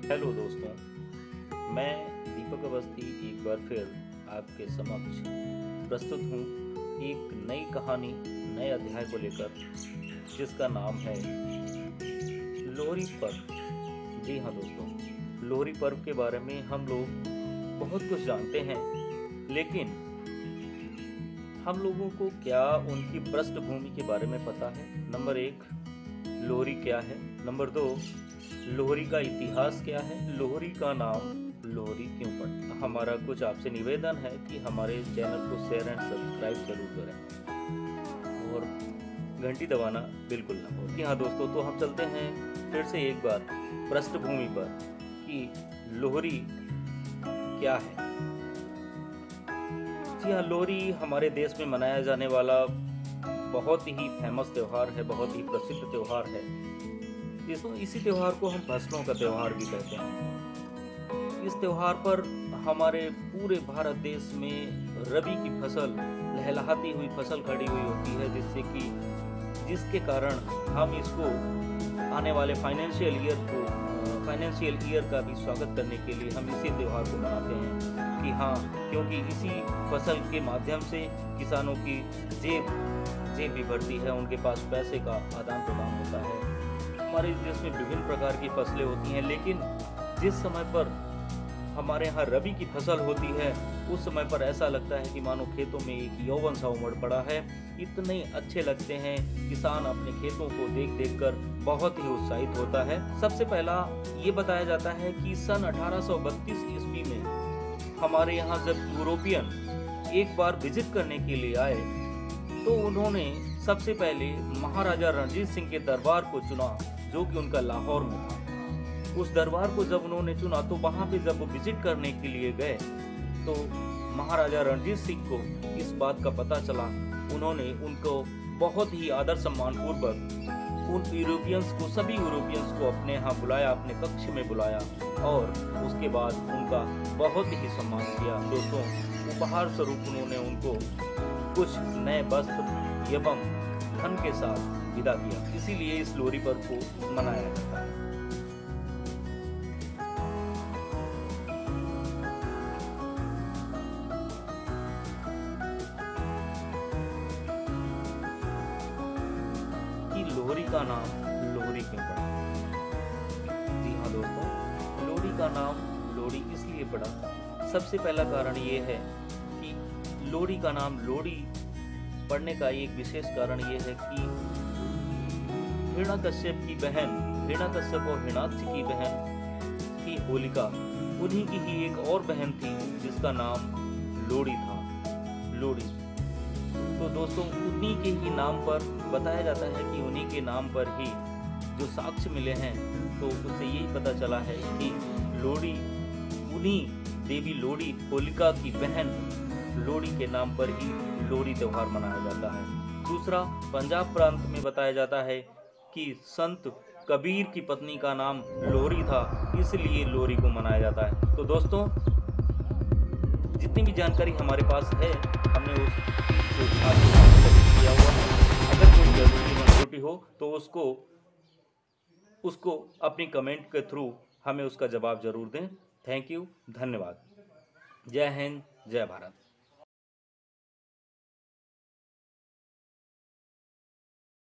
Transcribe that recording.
Hello दोस्तों, मैं दीपक अवस्थी एक बार फिर आपके समक्ष प्रस्तुत हूँ एक नई कहानी, नए अध्याय को लेकर, जिसका नाम है लोहरी पर्व। जी हाँ दोस्तों, लोहरी पर्व के बारे में हम लोग बहुत कुछ जानते हैं, लेकिन हम लोगों को क्या उनकी पृष्ठभूमि के बारे में पता है? नंबर एक, लोहरी क्या है? नंबर दो, लोहरी का इतिहास क्या है? लोहरी का नाम लोहरी क्यों पड़ा? हमारा कुछ आपसे निवेदन है कि हमारे चैनल को शेयर एंड सब्सक्राइब जरूर करें और घंटी दबाना बिल्कुल ना भूलें। हाँ दोस्तों, तो हम चलते हैं फिर से एक बार पृष्ठभूमि पर कि लोहरी क्या है। जी हाँ, लोहरी हमारे देश में मनाया जाने वाला बहुत ही फेमस त्यौहार है, बहुत ही प्रसिद्ध त्यौहार है। इसी त्यौहार को हम फसलों का त्यौहार भी कहते हैं। इस त्यौहार पर हमारे पूरे भारत देश में रबी की फसल, लहलहाती हुई फसल खड़ी हुई होती है, जिसके कारण हम इसको आने वाले फाइनेंशियल ईयर का भी स्वागत करने के लिए हम इसी त्यौहार को मनाते हैं कि हाँ, क्योंकि इसी फसल के माध्यम से किसानों की जेब भी बढ़ती है, उनके पास पैसे का आदान प्रदान होता है। हमारे देश में विभिन्न प्रकार की फसलें होती हैं, लेकिन जिस समय पर हमारे यहाँ रबी की फसल होती है, उस समय पर ऐसा लगता है कि मानो खेतों में एक यौवन सा उमड़ पड़ा है। इतने अच्छे लगते हैं, किसान अपने खेतों को देख कर बहुत ही उत्साहित होता है। सबसे पहला ये बताया जाता है कि सन 1832 ईस्वी में हमारे यहाँ जब यूरोपियन एक बार विजिट करने के लिए आए, तो उन्होंने सबसे पहले महाराजा रणजीत सिंह के दरबार को चुना, जो कि उनका लाहौर में था। उस दरबार को जब उन्होंने चुना, तो वहां पे जब वो विजिट करने के लिए गए, तो महाराजा रणजीत सिंह को इस बात का पता चला। उन्होंने उनको बहुत ही आदर सम्मान पूर्वक सभी यूरोपियंस को अपने यहाँ बुलाया, अपने कक्ष में बुलाया, और उसके बाद उनका बहुत ही सम्मान किया। दोस्तों, उपहार स्वरूप उन्होंने उनको कुछ नए वस्त्र एवं धन के साथ विदा किया। इसीलिए इस लोहरी पर्व को मनाया जाता है। कि लोहरी का नाम लोहरी क्यों पड़ा? जी हाँ दोस्तों, लोहरी का नाम लोहरी इसलिए पड़ा, सबसे पहला कारण ये है कि लोहरी का नाम लोहरी पड़ने का एक विशेष कारण ये है कि हिरण्यकश्यप की बहन, हिरण्यकश्यप और हिरण्याक्ष की बहन थी होलिका, उन्हीं की ही एक और बहन थी जिसका नाम लोहड़ी था, लोहड़ी। तो दोस्तों, उन्हीं के ही नाम पर बताया जाता है कि उन्हीं के नाम पर ही जो साक्ष्य मिले हैं, तो उससे यही पता चला है कि लोहड़ी उन्हीं देवी लोहड़ी, होलिका की बहन लोहड़ी के नाम पर ही लोहड़ी त्यौहार मनाया जाता है। दूसरा, पंजाब प्रांत में बताया जाता है कि संत कबीर की पत्नी का नाम लोहरी था, इसलिए लोहरी को मनाया जाता है। तो दोस्तों, जितनी भी जानकारी हमारे पास है, हमने किया हुआ है। अगर कोई जरूरी त्रुटि हो तो उसको अपनी कमेंट के थ्रू हमें उसका जवाब जरूर दें। थैंक यू, धन्यवाद। जय हिंद, जय भारत।